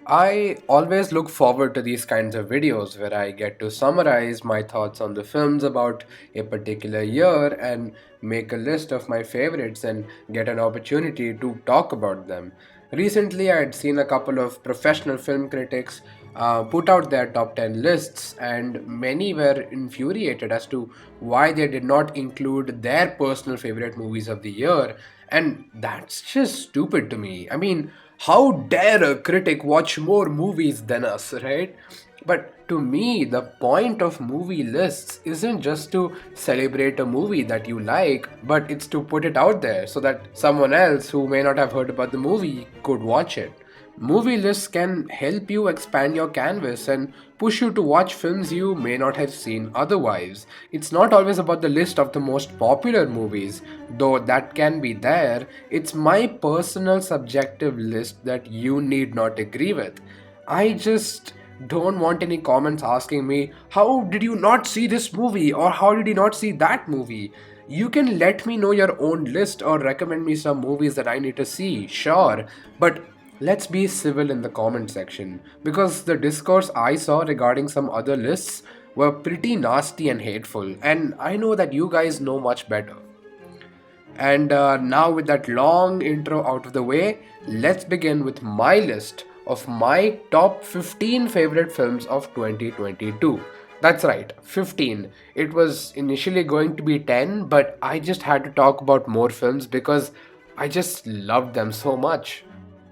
I always look forward to these kinds of videos where I get to summarize my thoughts on the films about a particular year and make a list of my favorites and get an opportunity to talk about them. Recently, I had seen a couple of professional film critics put out their top 10 lists, and many were infuriated as to why they did not include their personal favorite movies of the year. And that's just stupid to me. I mean, how dare a critic watch more movies than us, right? But to me, the point of movie lists isn't just to celebrate a movie that you like, but it's to put it out there so that someone else who may not have heard about the movie could watch it. Movie lists can help you expand your canvas and push you to watch films you may not have seen otherwise. It's not always about the list of the most popular movies, though that can be there. It's my personal subjective list that you need not agree with. I just don't want any comments asking me, how did you not see this movie or how did you not see that movie? You can let me know your own list or recommend me some movies that I need to see, sure, but let's be civil in the comment section because the discourse I saw regarding some other lists were pretty nasty and hateful, and I know that you guys know much better. And now, with that long intro out of the way, let's begin with my list of my top 15 favorite films of 2022. That's right, 15. It was initially going to be 10, but I just had to talk about more films because I just loved them so much.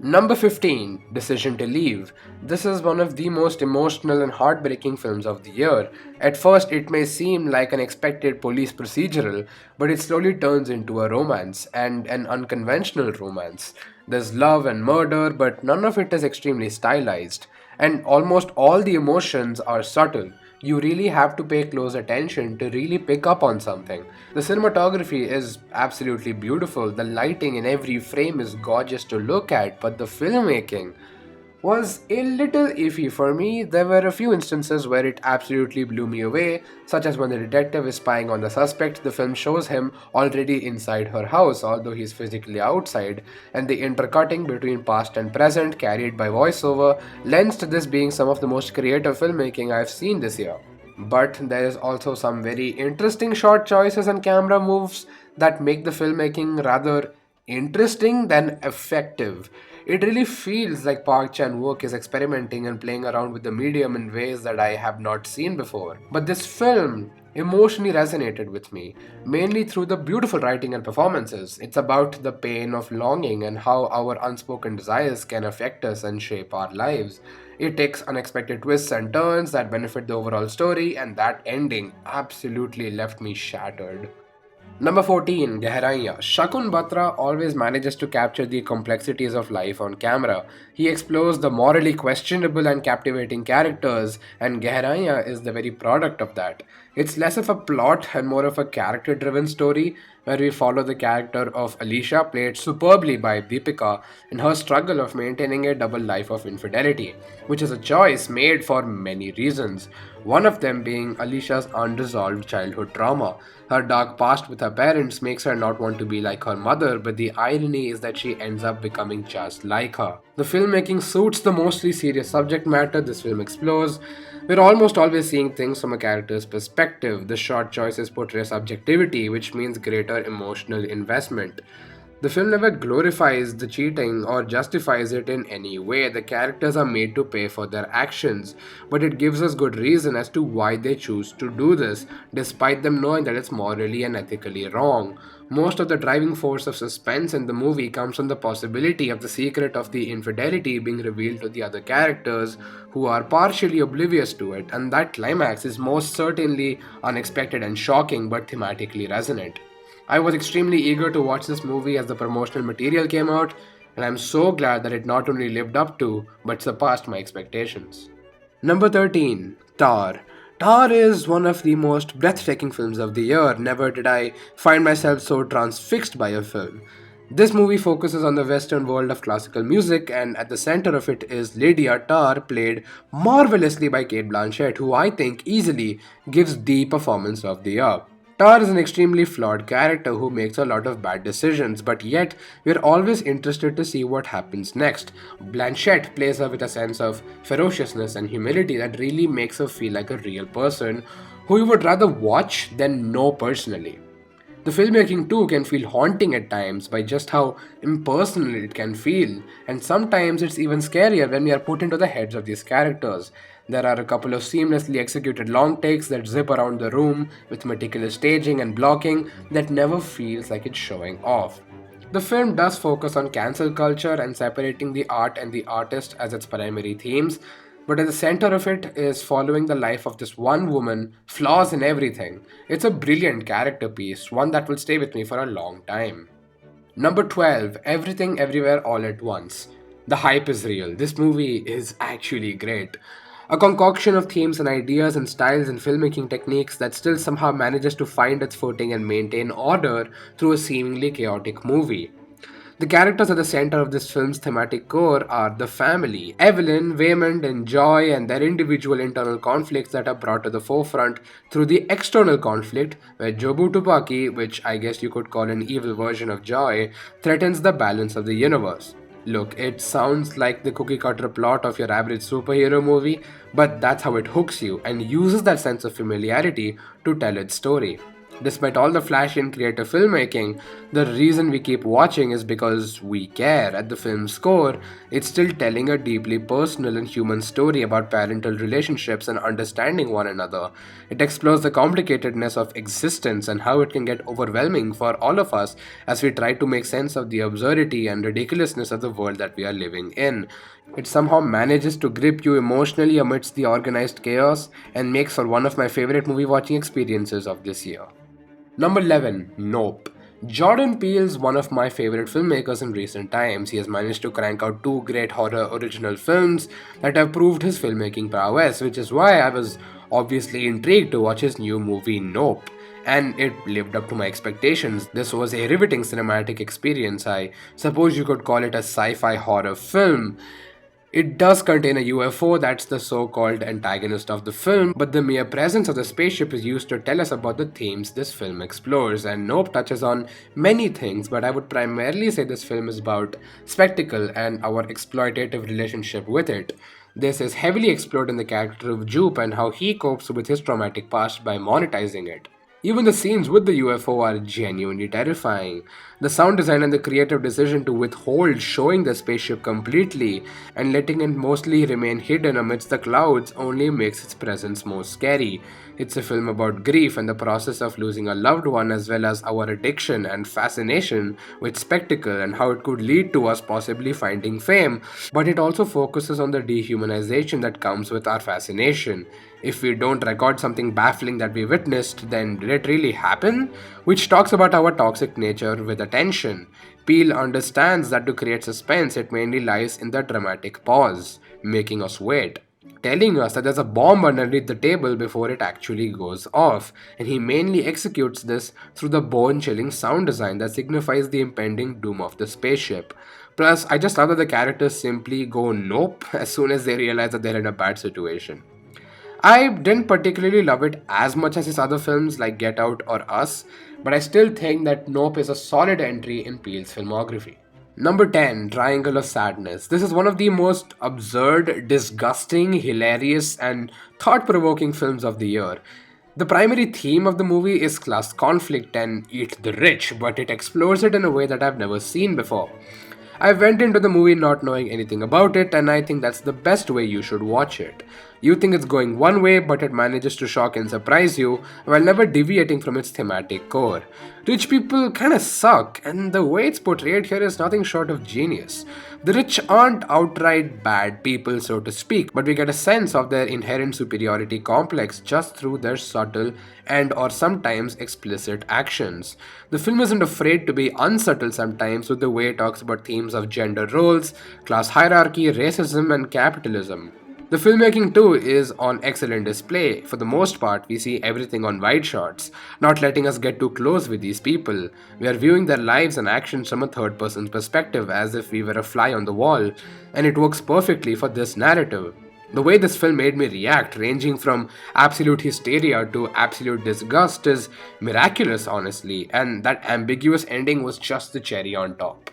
Number 15, Decision to Leave. This is one of the most emotional and heartbreaking films of the year. At first, it may seem like an expected police procedural, but it slowly turns into a romance, and an unconventional romance. There's love and murder, but none of it is extremely stylized, and almost all the emotions are subtle. You really have to pay close attention to really pick up on something. The cinematography is absolutely beautiful, the lighting in every frame is gorgeous to look at, but the filmmaking was a little iffy for me. There were a few instances where it absolutely blew me away, such as when the detective is spying on the suspect, the film shows him already inside her house, although he's physically outside, and the intercutting between past and present, carried by voiceover, lends to this being some of the most creative filmmaking I've seen this year. But there is also some very interesting shot choices and camera moves that make the filmmaking rather interesting than effective. It really feels like Park Chan-wook is experimenting and playing around with the medium in ways that I have not seen before. But this film emotionally resonated with me, mainly through the beautiful writing and performances. It's about the pain of longing and how our unspoken desires can affect us and shape our lives. It takes unexpected twists and turns that benefit the overall story, and that ending absolutely left me shattered. Number 14, Gehraiya. Shakun Batra always manages to capture the complexities of life on camera. He explores the morally questionable and captivating characters, and Gehraiya is the very product of that. It's less of a plot and more of a character driven story where we follow the character of Alicia, played superbly by Deepika, in her struggle of maintaining a double life of infidelity, which is a choice made for many reasons. One of them being Alicia's unresolved childhood trauma. Her dark past with her parents makes her not want to be like her mother, but the irony is that she ends up becoming just like her. The filmmaking suits the mostly serious subject matter this film explores. We're almost always seeing things from a character's perspective. The short choices portray subjectivity, which means greater emotional investment. The film never glorifies the cheating or justifies it in any way. The characters are made to pay for their actions, but it gives us good reason as to why they choose to do this, despite them knowing that it's morally and ethically wrong. Most of the driving force of suspense in the movie comes from the possibility of the secret of the infidelity being revealed to the other characters who are partially oblivious to it, and that climax is most certainly unexpected and shocking but thematically resonant. I was extremely eager to watch this movie as the promotional material came out, and I'm so glad that it not only lived up to, but surpassed my expectations. Number 13, Tar. Tar is one of the most breathtaking films of the year. Never did I find myself so transfixed by a film. This movie focuses on the Western world of classical music, and at the center of it is Lydia Tarr, played marvelously by Kate Blanchett, who I think easily gives the performance of the year. Tar is an extremely flawed character who makes a lot of bad decisions, but yet we're always interested to see what happens next. Blanchett plays her with a sense of ferociousness and humility that really makes her feel like a real person who you would rather watch than know personally. The filmmaking too can feel haunting at times by just how impersonal it can feel, and sometimes it's even scarier when we are put into the heads of these characters. There are a couple of seamlessly executed long takes that zip around the room with meticulous staging and blocking that never feels like it's showing off. The film does focus on cancel culture and separating the art and the artist as its primary themes, but at the center of it is following the life of this one woman, flaws in everything. It's a brilliant character piece, one that will stay with me for a long time. Number 12, Everything Everywhere All at Once. The hype is real. This movie is actually great. A concoction of themes and ideas and styles and filmmaking techniques that still somehow manages to find its footing and maintain order through a seemingly chaotic movie. The characters at the center of this film's thematic core are the family, Evelyn, Waymond, and Joy, and their individual internal conflicts that are brought to the forefront through the external conflict, where Jobu Tupaki, which I guess you could call an evil version of Joy, threatens the balance of the universe. Look, it sounds like the cookie cutter plot of your average superhero movie, but that's how it hooks you and uses that sense of familiarity to tell its story. Despite all the flashy and creative filmmaking, the reason we keep watching is because we care. At the film's core, it's still telling a deeply personal and human story about parental relationships and understanding one another. It explores the complicatedness of existence and how it can get overwhelming for all of us as we try to make sense of the absurdity and ridiculousness of the world that we are living in. It somehow manages to grip you emotionally amidst the organized chaos and makes for one of my favorite movie watching experiences of this year. Number 11, Nope. Jordan Peele's one of my favorite filmmakers in recent times. He has managed to crank out two great horror original films that have proved his filmmaking prowess, which is why I was obviously intrigued to watch his new movie Nope. And it lived up to my expectations. This was a riveting cinematic experience. I suppose you could call it a sci fi horror film. It does contain a UFO that's the so called antagonist of the film, but the mere presence of the spaceship is used to tell us about the themes this film explores. And Nope touches on many things, but I would primarily say this film is about spectacle and our exploitative relationship with it. This is heavily explored in the character of Jupe and how he copes with his traumatic past by monetizing it. Even the scenes with the UFO are genuinely terrifying. The sound design and the creative decision to withhold showing the spaceship completely and letting it mostly remain hidden amidst the clouds only makes its presence more scary. It's a film about grief and the process of losing a loved one, as well as our addiction and fascination with spectacle and how it could lead to us possibly finding fame. But it also focuses on the dehumanization that comes with our fascination. If we don't record something baffling that we witnessed, then did it really happen? Which talks about our toxic nature with attention. Peel understands that to create suspense, it mainly lies in the dramatic pause, making us wait, telling us that there's a bomb underneath the table before it actually goes off, and he mainly executes this through the bone chilling sound design that signifies the impending doom of the spaceship. Plus, I just love that the characters simply go nope as soon as they realize that they're in a bad situation. I didn't particularly love it as much as his other films like Get Out or Us, but I still think that Nope is a solid entry in Peele's filmography. Number 10, Triangle of Sadness. This is one of the most absurd, disgusting, hilarious, and thought provoking films of the year. The primary theme of the movie is class conflict and eat the rich, but it explores it in a way that I've never seen before. I went into the movie not knowing anything about it, and I think that's the best way you should watch it. You think it's going one way, but it manages to shock and surprise you while never deviating from its thematic core. Rich people kinda suck, and the way it's portrayed here is nothing short of genius. The rich aren't outright bad people, so to speak, but we get a sense of their inherent superiority complex just through their subtle and or sometimes explicit actions. The film isn't afraid to be unsubtle sometimes with the way it talks about themes of gender roles, class hierarchy, racism, and capitalism. The filmmaking too is on excellent display. For the most part, we see everything on wide shots, not letting us get too close with these people. We are viewing their lives and actions from a third person perspective as if we were a fly on the wall, and it works perfectly for this narrative. The way this film made me react, ranging from absolute hysteria to absolute disgust, is miraculous, honestly, and that ambiguous ending was just the cherry on top.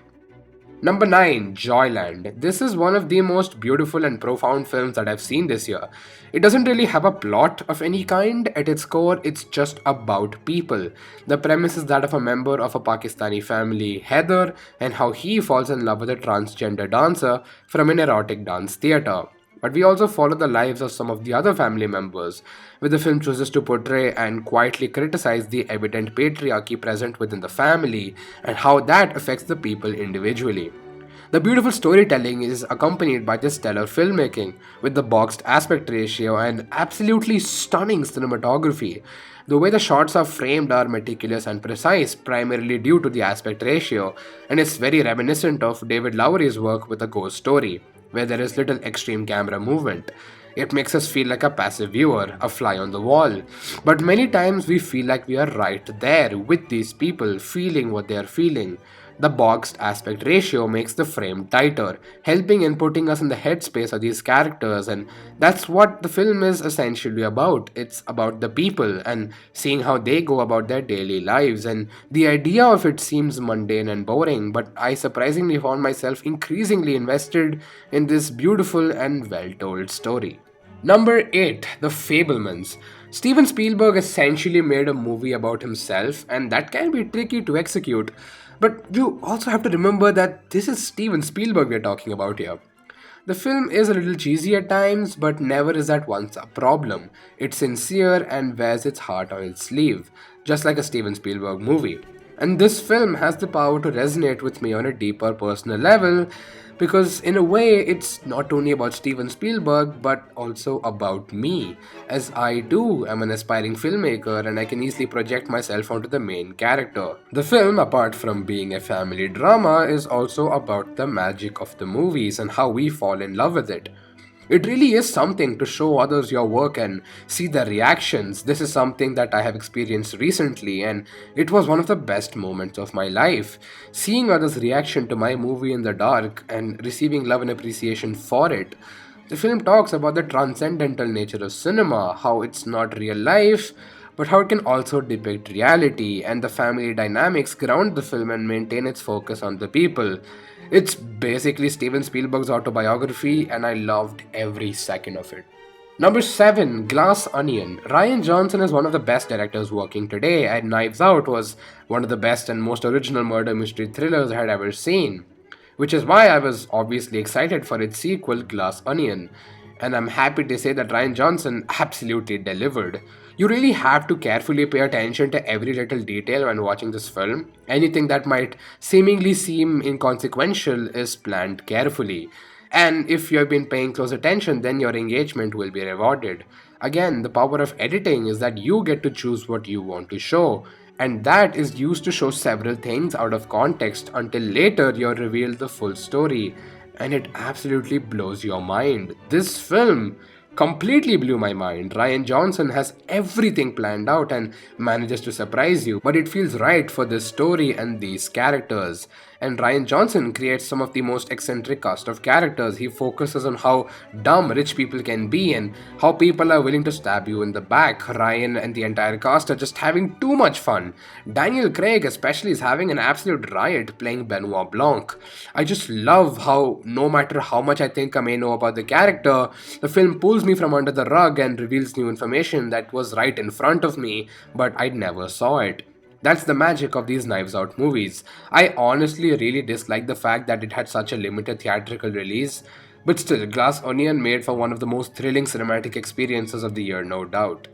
Number 9, Joyland. This is one of the most beautiful and profound films that I've seen this year. It doesn't really have a plot of any kind. At its core, it's just about people. The premise is that of a member of a Pakistani family, Heather, and how he falls in love with a transgender dancer from an erotic dance theater. But we also follow the lives of some of the other family members, where the film chooses to portray and quietly criticize the evident patriarchy present within the family and how that affects the people individually. The beautiful storytelling is accompanied by the stellar filmmaking, with the boxed aspect ratio and absolutely stunning cinematography. The way the shots are framed are meticulous and precise, primarily due to the aspect ratio, and it's very reminiscent of David Lowery's work with A Ghost Story, where there is little extreme camera movement. It makes us feel like a passive viewer, a fly on the wall. But many times we feel like we are right there with these people, feeling what they are feeling. The boxed aspect ratio makes the frame tighter, helping in putting us in the headspace of these characters, and that's what the film is essentially about. It's about the people and seeing how they go about their daily lives, and the idea of it seems mundane and boring, but I surprisingly found myself increasingly invested in this beautiful and well told story. Number 8, The Fablemans. Steven Spielberg essentially made a movie about himself, and that can be tricky to execute. But you also have to remember that this is Steven Spielberg we're talking about here. The film is a little cheesy at times, but never is that once a problem. It's sincere and wears its heart on its sleeve, just like a Steven Spielberg movie. And this film has the power to resonate with me on a deeper personal level because, in a way, it's not only about Steven Spielberg but also about me, as I too am an aspiring filmmaker and I can easily project myself onto the main character. The film, apart from being a family drama, is also about the magic of the movies and how we fall in love with it. It really is something to show others your work and see their reactions. This is something that I have experienced recently, and it was one of the best moments of my life. Seeing others' reaction to my movie in the dark and receiving love and appreciation for it. The film talks about the transcendental nature of cinema, how it's not real life, but how it can also depict reality, and the family dynamics ground the film and maintain its focus on the people. It's basically Steven Spielberg's autobiography, and I loved every second of it. Number 7, Glass Onion. Ryan Johnson is one of the best directors working today, and Knives Out was one of the best and most original murder mystery thrillers I had ever seen. Which is why I was obviously excited for its sequel, Glass Onion. And I'm happy to say that Ryan Johnson absolutely delivered. You really have to carefully pay attention to every little detail when watching this film. Anything that might seemingly seem inconsequential is planned carefully. And if you have been paying close attention, then your engagement will be rewarded. Again, the power of editing is that you get to choose what you want to show, and that is used to show several things out of context until later you're revealed the full story, and it absolutely blows your mind. This film completely blew my mind. Ryan Johnson has everything planned out and manages to surprise you, but it feels right for this story and these characters. And Ryan Johnson creates some of the most eccentric cast of characters. He focuses on how dumb rich people can be and how people are willing to stab you in the back. Ryan and the entire cast are just having too much fun. Daniel Craig, especially, is having an absolute riot playing Benoit Blanc. I just love how, no matter how much I think I may know about the character, the film pulls me from under the rug and reveals new information that was right in front of me, but I never saw it. That's the magic of these Knives Out movies. I honestly really dislike the fact that it had such a limited theatrical release, but still, Glass Onion made for one of the most thrilling cinematic experiences of the year, no doubt.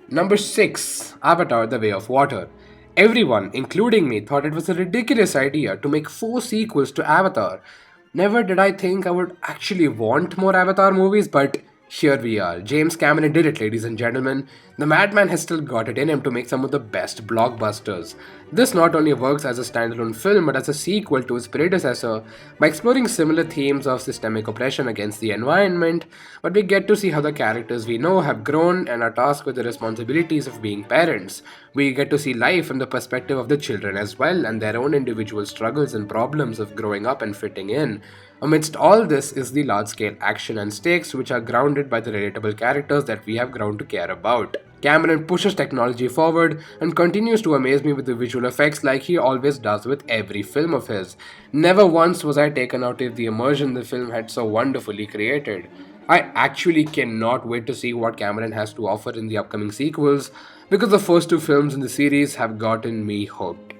Number 6, Avatar: The Way of Water. Everyone, including me, thought it was a ridiculous idea to make 4 sequels to Avatar. Never did I think I would actually want more Avatar movies, but here we are. James Cameron did it, ladies and gentlemen. The madman has still got it in him to make some of the best blockbusters. This not only works as a standalone film but as a sequel to its predecessor by exploring similar themes of systemic oppression against the environment, but we get to see how the characters we know have grown and are tasked with the responsibilities of being parents. We get to see life from the perspective of the children as well and their own individual struggles and problems of growing up and fitting in. Amidst all this is the large scale action and stakes, which are grounded by the relatable characters that we have grown to care about. Cameron pushes technology forward and continues to amaze me with the visual effects like he always does with every film of his. Never once was I taken out of the immersion the film had so wonderfully created. I actually cannot wait to see what Cameron has to offer in the upcoming sequels because the first two films in the series have gotten me hooked.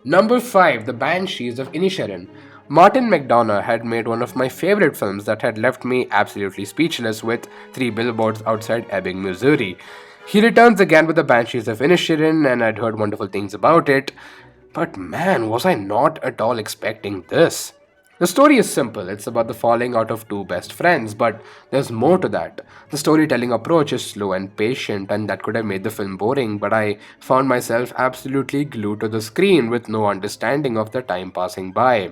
Number 5, The Banshees of Inisherin. Martin McDonough had made one of my favorite films that had left me absolutely speechless with Three Billboards Outside Ebbing, Missouri. He returns again with The Banshees of Inisherin, and I'd heard wonderful things about it. But man, was I not at all expecting this. The story is simple. It's about the falling out of two best friends, but there's more to that. The storytelling approach is slow and patient, and that could have made the film boring, but I found myself absolutely glued to the screen with no understanding of the time passing by.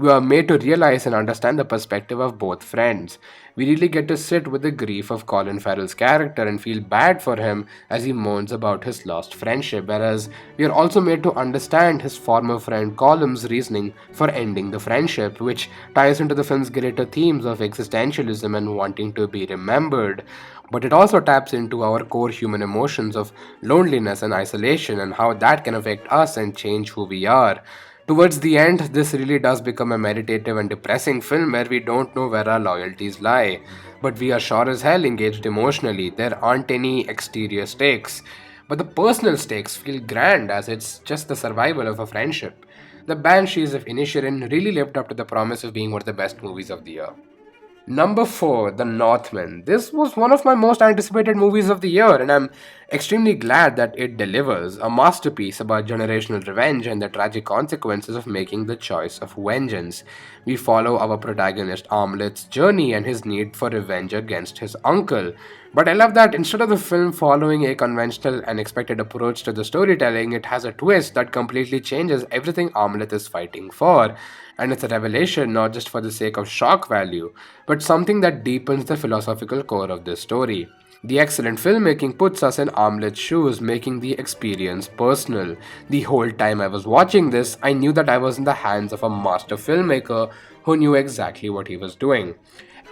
We are made to realize and understand the perspective of both friends. We really get to sit with the grief of Colin Farrell's character and feel bad for him as he mourns about his lost friendship, whereas we are also made to understand his former friend Colum's reasoning for ending the friendship, which ties into the film's greater themes of existentialism and wanting to be remembered. But it also taps into our core human emotions of loneliness and isolation and how that can affect us and change who we are. Towards the end, this really does become a meditative and depressing film where we don't know where our loyalties lie. But we are sure as hell engaged emotionally. There aren't any exterior stakes. But the personal stakes feel grand as it's just the survival of a friendship. The Banshees of Inisherin really lived up to the promise of being one of the best movies of the year. Number 4, The Northman. This was one of my most anticipated movies of the year, and I'm extremely glad that it delivers. A masterpiece about generational revenge and the tragic consequences of making the choice of vengeance. We follow our protagonist Armlet's journey and his need for revenge against his uncle. But I love that instead of the film following a conventional and expected approach to the storytelling, it has a twist that completely changes everything Armlet is fighting for. And it's a revelation not just for the sake of shock value, but something that deepens the philosophical core of this story. The excellent filmmaking puts us in Armlet's shoes, making the experience personal. The whole time I was watching this, I knew that I was in the hands of a master filmmaker who knew exactly what he was doing.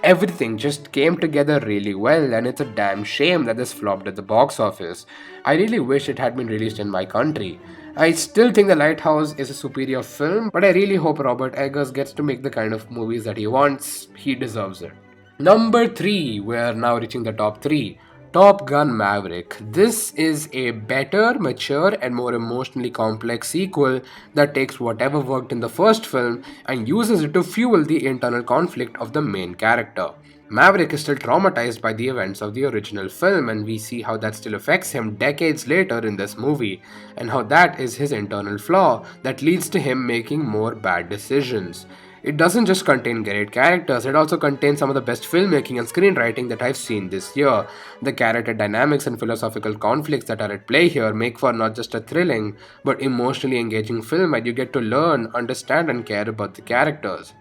Everything just came together really well, and it's a damn shame that this flopped at the box office. I really wish it had been released in my country. I still think The Lighthouse is a superior film, but I really hope Robert Eggers gets to make the kind of movies that he wants. He deserves it. Number 3, we're now reaching the top 3. Top Gun Maverick. This is a better, mature, and more emotionally complex sequel that takes whatever worked in the first film and uses it to fuel the internal conflict of the main character. Maverick is still traumatized by the events of the original film, and we see how that still affects him decades later in this movie, and how that is his internal flaw that leads to him making more bad decisions. It doesn't just contain great characters, it also contains some of the best filmmaking and screenwriting that I've seen this year. The character dynamics and philosophical conflicts that are at play here make for not just a thrilling, but emotionally engaging film where you get to learn, understand, and care about the characters.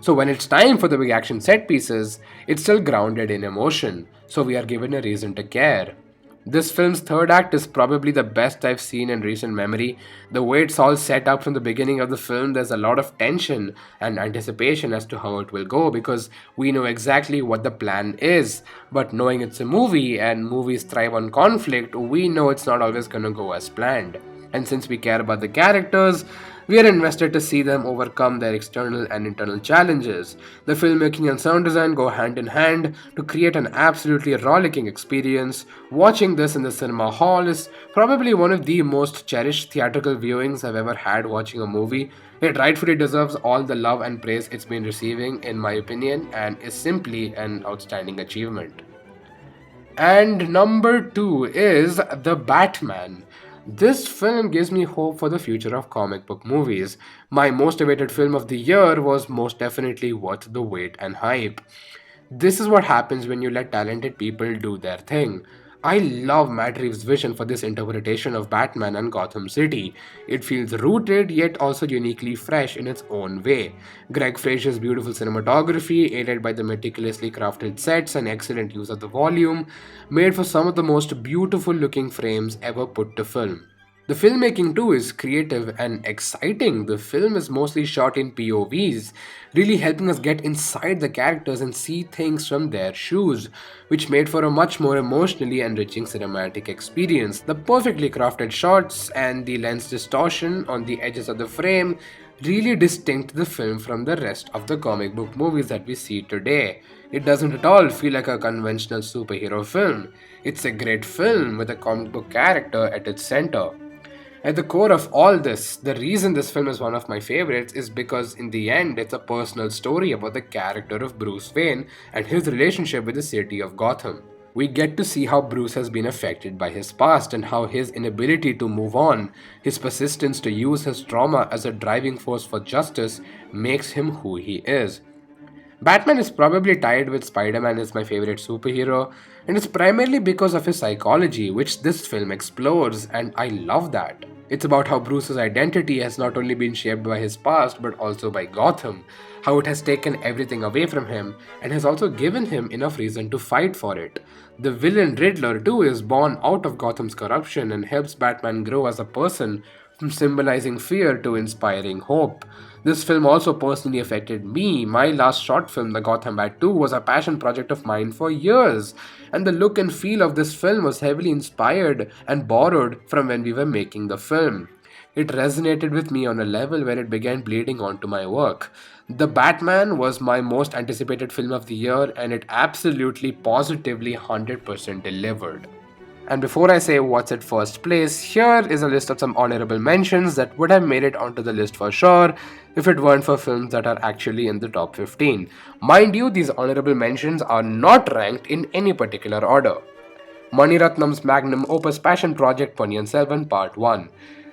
So when it's time for the big action set pieces, it's still grounded in emotion, so we are given a reason to care. This film's third act is probably the best I've seen in recent memory. The way it's all set up from the beginning of the film, there's a lot of tension and anticipation as to how it will go because we know exactly what the plan is. But knowing it's a movie and movies thrive on conflict, we know it's not always gonna go as planned. And since we care about the characters, we are invested to see them overcome their external and internal challenges. The filmmaking and sound design go hand in hand to create an absolutely rollicking experience. Watching this in the cinema hall is probably one of the most cherished theatrical viewings I've ever had watching a movie. It rightfully deserves all the love and praise it's been receiving, in my opinion, and is simply an outstanding achievement. And number 2 is The Batman. This film gives me hope for the future of comic book movies. My most awaited film of the year was most definitely worth the wait and hype. This is what happens when you let talented people do their thing. I love Matt Reeves' vision for this interpretation of Batman and Gotham City. It feels rooted yet also uniquely fresh in its own way. Greg Fraser's beautiful cinematography, aided by the meticulously crafted sets and excellent use of the volume, made for some of the most beautiful looking frames ever put to film. The filmmaking too is creative and exciting. The film is mostly shot in POVs, really helping us get inside the characters and see things from their shoes, which made for a much more emotionally enriching cinematic experience. The perfectly crafted shots and the lens distortion on the edges of the frame really distinct the film from the rest of the comic book movies that we see today. It doesn't at all feel like a conventional superhero film. It's a great film with a comic book character at its center. At the core of all this, the reason this film is one of my favorites is because in the end it's a personal story about the character of Bruce Wayne and his relationship with the city of Gotham. We get to see how Bruce has been affected by his past and how his inability to move on, his persistence to use his trauma as a driving force for justice, makes him who he is. Batman is probably tied with Spider Man as my favorite superhero, and it's primarily because of his psychology, which this film explores, and I love that. It's about how Bruce's identity has not only been shaped by his past but also by Gotham, how it has taken everything away from him and has also given him enough reason to fight for it. The villain Riddler, too, is born out of Gotham's corruption and helps Batman grow as a person, from symbolizing fear to inspiring hope. This film also personally affected me. My last short film, The Gotham Bat 2, was a passion project of mine for years, and the look and feel of this film was heavily inspired and borrowed from when we were making the film. It resonated with me on a level where it began bleeding onto my work. The Batman was my most anticipated film of the year, and it absolutely, positively 100% delivered. And before I say what's at first place, here is a list of some honorable mentions that would have made it onto the list for sure if it weren't for films that are actually in the top 15. Mind you, these honorable mentions are not ranked in any particular order. Mani Ratnam's magnum opus passion project Ponniyin Selvan Part 1.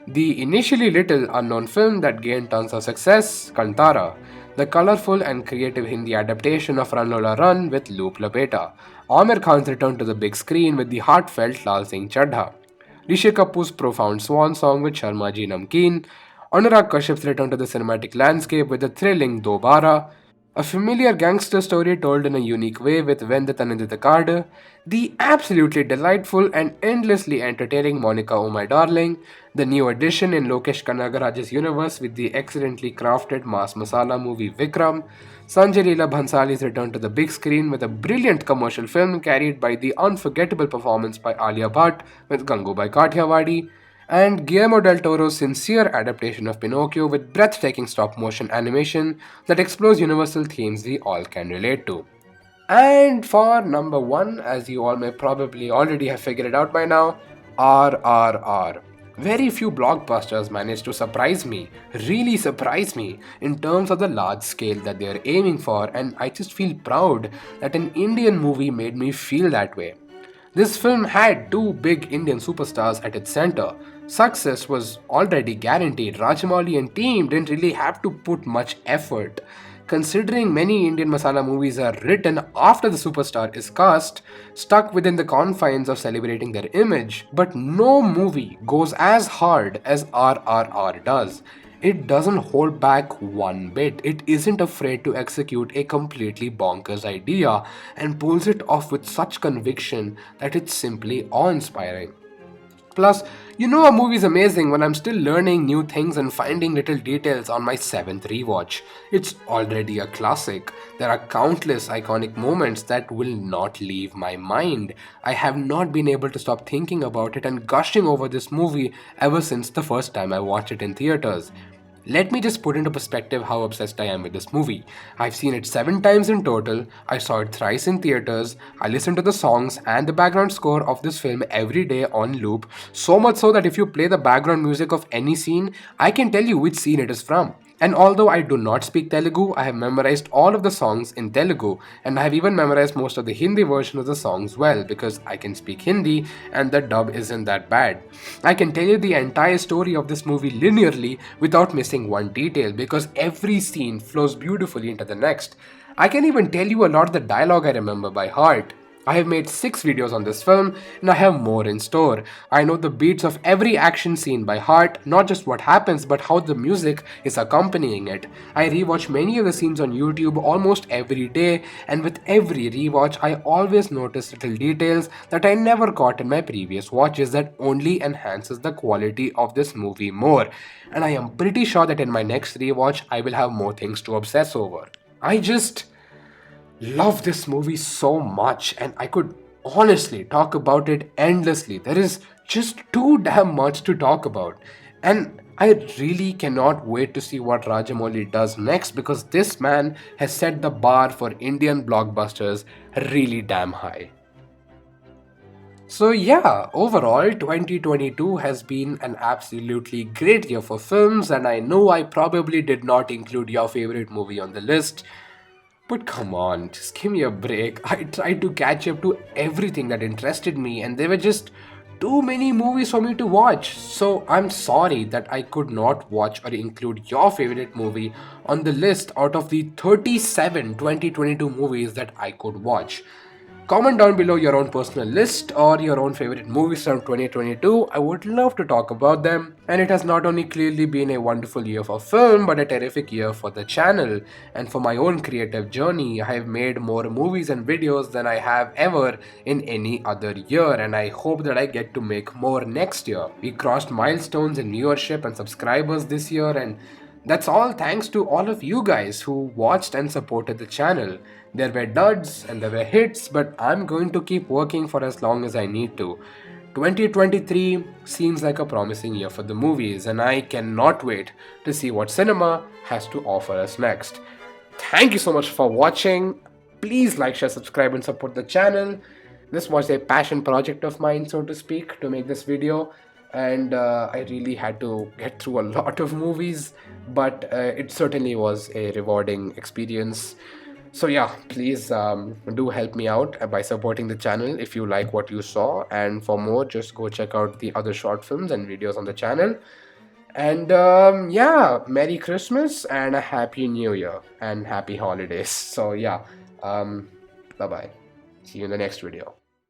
The initially little unknown film that gained tons of success, Kantara. The colorful and creative Hindi adaptation of Run Lola Run with Loop Lapeta. Amir Khan's return to the big screen with the heartfelt Lal Singh Chadha. Rishi Kapoor's profound swan song with Sharma Ji Namkeen. Anurag Kashyap's return to the cinematic landscape with the thrilling Dobara. A familiar gangster story told in a unique way with Vendatanandita Card, the absolutely delightful and endlessly entertaining Monica Oh My Darling, the new addition in Lokesh Kanagaraj's universe with the excellently crafted mass masala movie Vikram, Sanjay Leela Bhansali's return to the big screen with a brilliant commercial film carried by the unforgettable performance by Alia Bhatt with Gangubai Kathiawadi, and Guillermo del Toro's sincere adaptation of Pinocchio with breathtaking stop motion animation that explores universal themes we all can relate to. And for number one, as you all may probably already have figured it out by now, RRR. Very few blockbusters manage to surprise me, really surprise me, in terms of the large scale that they are aiming for, and I just feel proud that an Indian movie made me feel that way. This film had two big Indian superstars at its center. Success was already guaranteed. Rajamouli and team didn't really have to put much effort. Considering many Indian masala movies are written after the superstar is cast, stuck within the confines of celebrating their image, but no movie goes as hard as RRR does. It doesn't hold back one bit. It isn't afraid to execute a completely bonkers idea and pulls it off with such conviction that it's simply awe-inspiring. Plus, you know a movie's amazing when I'm still learning new things and finding little details on my seventh rewatch. It's already a classic. There are countless iconic moments that will not leave my mind. I have not been able to stop thinking about it and gushing over this movie ever since the first time I watched it in theaters. Let me just put into perspective how obsessed I am with this movie. I've seen it 7 times in total, I saw it thrice in theaters, I listen to the songs and the background score of this film every day on loop, so much so that if you play the background music of any scene, I can tell you which scene it is from. And although I do not speak Telugu, I have memorized all of the songs in Telugu, and I have even memorized most of the Hindi version of the songs well because I can speak Hindi and the dub isn't that bad. I can tell you the entire story of this movie linearly without missing one detail because every scene flows beautifully into the next. I can even tell you a lot of the dialogue I remember by heart. I have made 6 videos on this film and I have more in store. I know the beats of every action scene by heart, not just what happens but how the music is accompanying it. I rewatch many of the scenes on YouTube almost every day, and with every rewatch I always notice little details that I never caught in my previous watches that only enhances the quality of this movie more. And I am pretty sure that in my next rewatch I will have more things to obsess over. I just love this movie so much, and I could honestly talk about it endlessly. There is just too damn much to talk about. And I really cannot wait to see what Rajamouli does next, because this man has set the bar for Indian blockbusters really damn high. So, yeah, overall, 2022 has been an absolutely great year for films, and I know I probably did not include your favorite movie on the list. But come on, just give me a break. I tried to catch up to everything that interested me, and there were just too many movies for me to watch. So I'm sorry that I could not watch or include your favorite movie on the list out of the 37 2022 movies that I could watch. Comment down below your own personal list or your own favorite movies from 2022. I would love to talk about them. And it has not only clearly been a wonderful year for film, but a terrific year for the channel. And for my own creative journey, I have made more movies and videos than I have ever in any other year. And I hope that I get to make more next year. We crossed milestones in viewership and subscribers this year, and that's all thanks to all of you guys who watched and supported the channel. There were duds and there were hits, but I'm going to keep working for as long as I need to. 2023 seems like a promising year for the movies, and I cannot wait to see what cinema has to offer us next. Thank you so much for watching. Please like, share, subscribe, and support the channel. This was a passion project of mine, so to speak, to make this video, and I really had to get through a lot of movies, but it certainly was a rewarding experience. So yeah, please do help me out by supporting the channel if you like what you saw, and for more, just go check out the other short films and videos on the channel. And yeah, Merry Christmas and a Happy New Year and Happy Holidays. So yeah, bye bye. See you in the next video.